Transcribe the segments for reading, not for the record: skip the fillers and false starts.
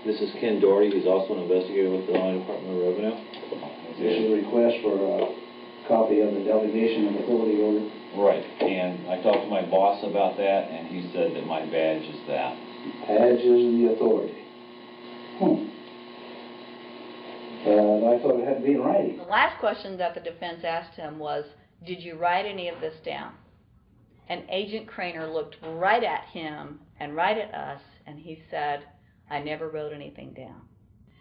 This is Ken Doherty. He's also an investigator with the Illinois Department of Revenue. This is a request for a copy of the delegation of authority order. Right, and I talked to my boss about that, and he said that my badge is that. Badge is the authority. I thought it had to be in writing. The last question that the defense asked him was, did you write any of this down? And Agent Craner looked right at him and right at us, and he said, I never wrote anything down.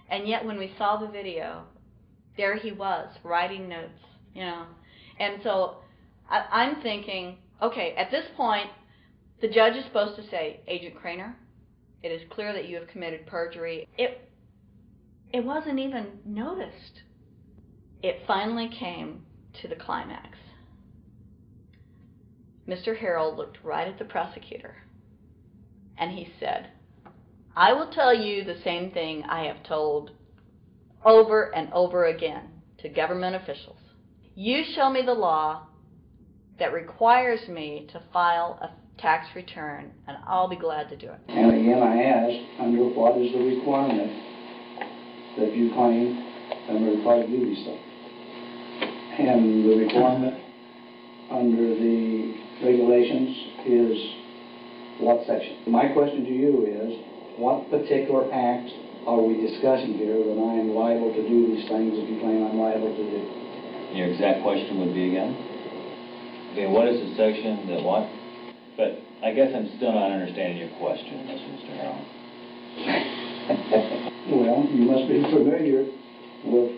And yet when we saw the video, there he was, writing notes, you know. And so I'm thinking, okay, at this point, the judge is supposed to say, Agent Craner, it is clear that you have committed perjury. It wasn't even noticed. It finally came to the climax. Mr. Harrell looked right at the prosecutor, and he said, I will tell you the same thing I have told over and over again to government officials. You show me the law that requires me to file a tax return, and I'll be glad to do it. And again, I ask, under what is the requirement that you claim under the Private Duty Stuff? And the requirement under the regulations is what section? My question to you is, what particular act are we discussing here that I am liable to do these things that you claim I'm liable to do? Your exact question would be again? Okay, what is the section that what? But I guess I'm still not understanding your question, Mr. Harrell. Well, you must be familiar with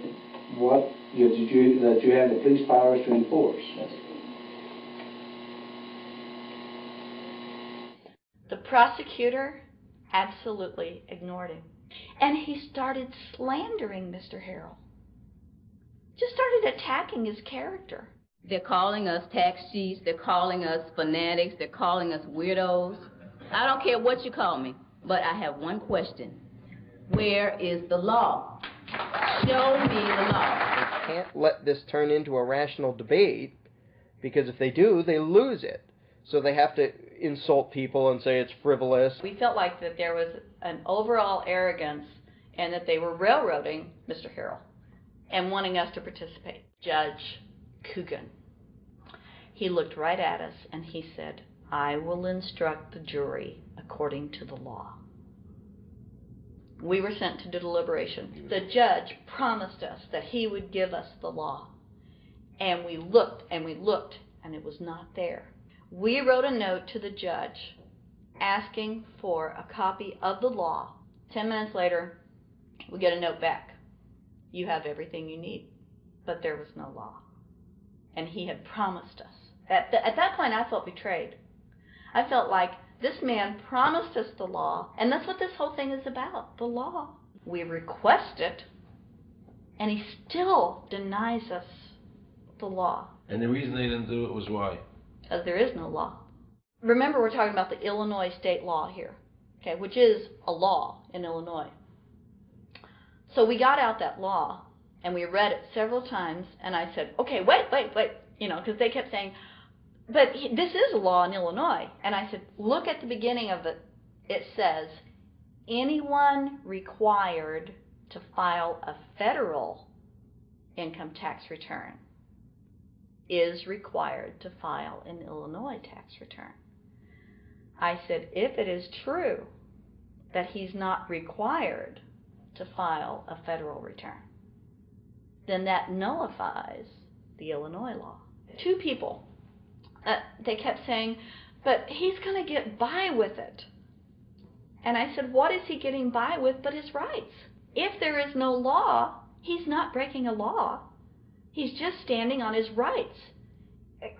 what that you have the police powers to enforce. Yes. The prosecutor absolutely ignored him. And he started slandering Mr. Harrell. Just started attacking his character. They're calling us tax cheats, they're calling us fanatics, they're calling us weirdos. I don't care what you call me, but I have one question. Where is the law? Show me the law. They can't let this turn into a rational debate, because if they do, they lose it. So they have to insult people and say it's frivolous. We felt like that there was an overall arrogance and that they were railroading Mr. Harrell and wanting us to participate. Judge Coogan, he looked right at us and he said, I will instruct the jury according to the law. We were sent to deliberation. The judge promised us that he would give us the law. And we looked and we looked and it was not there. We wrote a note to the judge asking for a copy of the law. 10 minutes later, we get a note back. You have everything you need, but there was no law. And he had promised us. At that point, I felt betrayed. I felt like this man promised us the law, and that's what this whole thing is about, the law. We request it, and he still denies us the law. And the reason they didn't do it was why? Because there is no law. Remember, we're talking about the Illinois state law here, okay, which is a law in Illinois. So we got out that law, and we read it several times, and I said, okay, wait, you know, because they kept saying, but this is a law in Illinois. And I said, look at the beginning of it. It says, anyone required to file a federal income tax return is required to file an Illinois tax return. I said, if it is true that he's not required to file a federal return, then that nullifies the Illinois law. Two people, they kept saying, but he's going to get by with it. And I said, what is he getting by with but his rights? If there is no law, he's not breaking a law. He's just standing on his rights.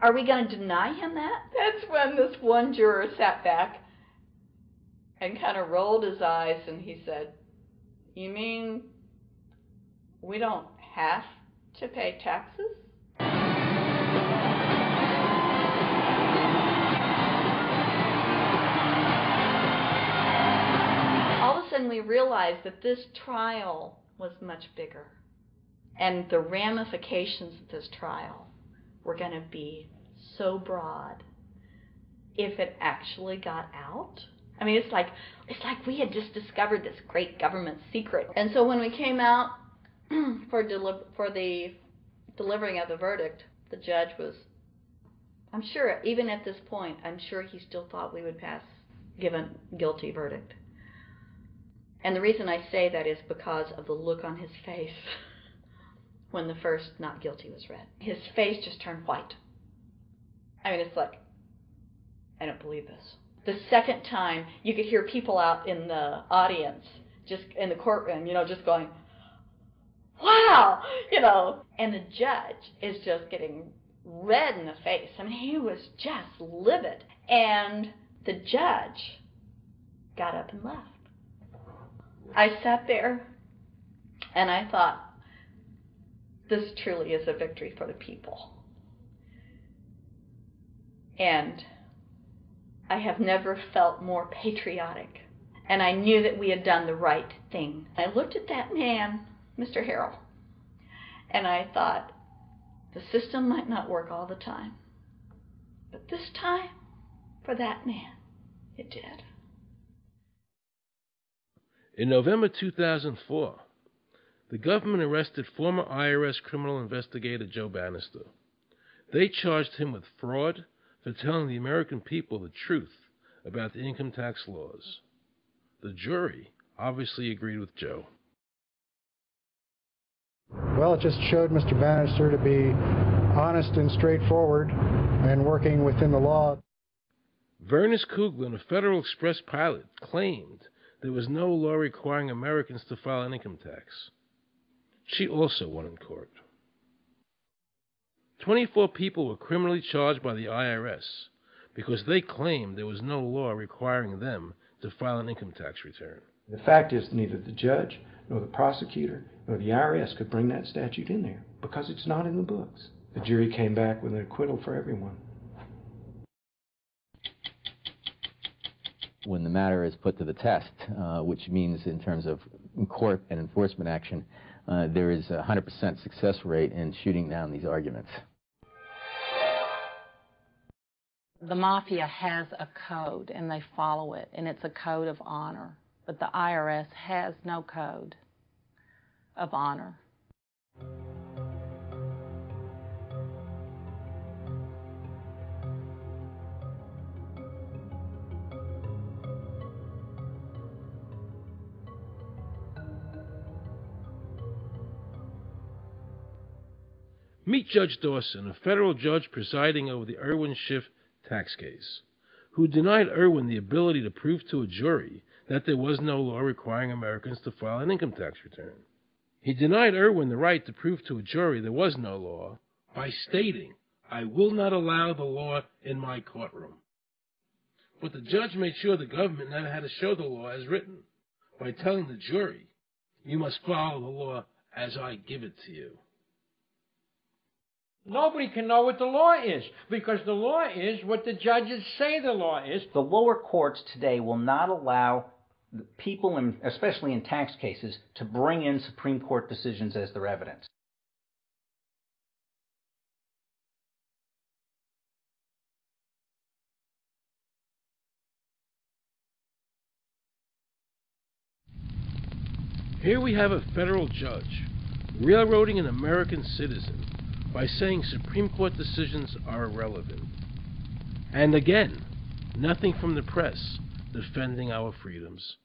Are we going to deny him that? That's when this one juror sat back and kind of rolled his eyes and he said, you mean we don't have to pay taxes? All of a sudden we realized that this trial was much bigger. And the ramifications of this trial were going to be so broad. If it actually got out, I mean, it's like we had just discovered this great government secret. And so when we came out for the delivering of the verdict, the judge was, I'm sure, even at this point, I'm sure he still thought we would give a guilty verdict. And the reason I say that is because of the look on his face when the first not guilty was read. His face just turned white. I mean, it's like, I don't believe this. The second time, you could hear people out in the audience, just in the courtroom, just going, wow, and the judge is just getting red in the face. I mean, he was just livid. And the judge got up and left. I sat there and I thought, this truly is a victory for the people. And I have never felt more patriotic. And I knew that we had done the right thing. I looked at that man, Mr. Harrell, and I thought, the system might not work all the time, but this time, for that man, it did. In November 2004, the government arrested former IRS criminal investigator Joe Bannister. They charged him with fraud for telling the American people the truth about the income tax laws. The jury obviously agreed with Joe. Well, it just showed Mr. Bannister to be honest and straightforward and working within the law. Vernice Kuglin, a Federal Express pilot, claimed there was no law requiring Americans to file an income tax. She also won in court. 24 people were criminally charged by the IRS because they claimed there was no law requiring them to file an income tax return. The fact is, neither the judge, nor the prosecutor, nor the IRS could bring that statute in there because it's not in the books. The jury came back with an acquittal for everyone. When the matter is put to the test, which means in terms of court and enforcement action, there is a 100% success rate in shooting down these arguments. The mafia has a code, and they follow it, and it's a code of honor. But the IRS has no code of honor. Meet Judge Dawson, a federal judge presiding over the Irwin Schiff tax case, who denied Irwin the ability to prove to a jury that there was no law requiring Americans to file an income tax return. He denied Irwin the right to prove to a jury there was no law by stating, "I will not allow the law in my courtroom." But the judge made sure the government never had to show the law as written by telling the jury, "You must follow the law as I give it to you." Nobody can know what the law is, because the law is what the judges say the law is. The lower courts today will not allow people, especially in tax cases, to bring in Supreme Court decisions as their evidence. Here we have a federal judge railroading an American citizen by saying Supreme Court decisions are irrelevant. And again, nothing from the press defending our freedoms.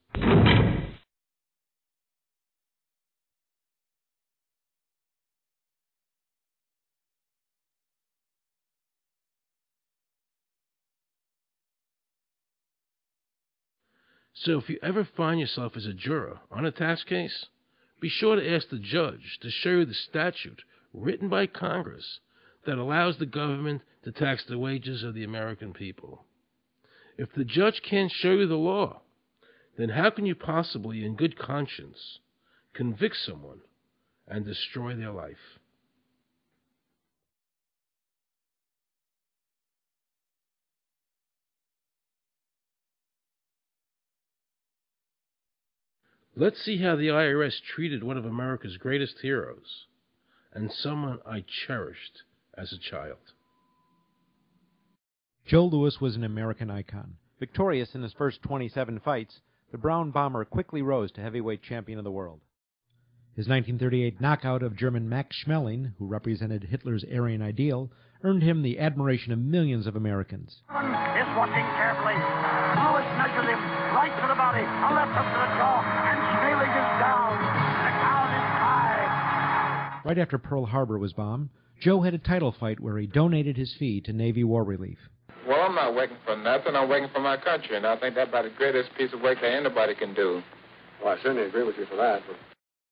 So if you ever find yourself as a juror on a tax case, be sure to ask the judge to show you the statute written by Congress that allows the government to tax the wages of the American people. If the judge can't show you the law, then how can you possibly, in good conscience, convict someone and destroy their life? Let's see how the IRS treated one of America's greatest heroes, and someone I cherished as a child. Joe Louis was an American icon, Victorious in his first 27 fights, the Brown Bomber quickly rose to heavyweight champion of the world. His 1938 knockout of German Max Schmeling, who represented Hitler's Aryan ideal, earned him the admiration of millions of Americans. Is watching carefully. Lewis nudges him right to the body, a left hook to the jaw, and Schmeling is down. The crowd is high. Right after Pearl Harbor was bombed, Joe had a title fight where he donated his fee to Navy War Relief. Well, I'm not working for nothing. I'm working for my country, and I think that's about the greatest piece of work that anybody can do. Well, I certainly agree with you for that, but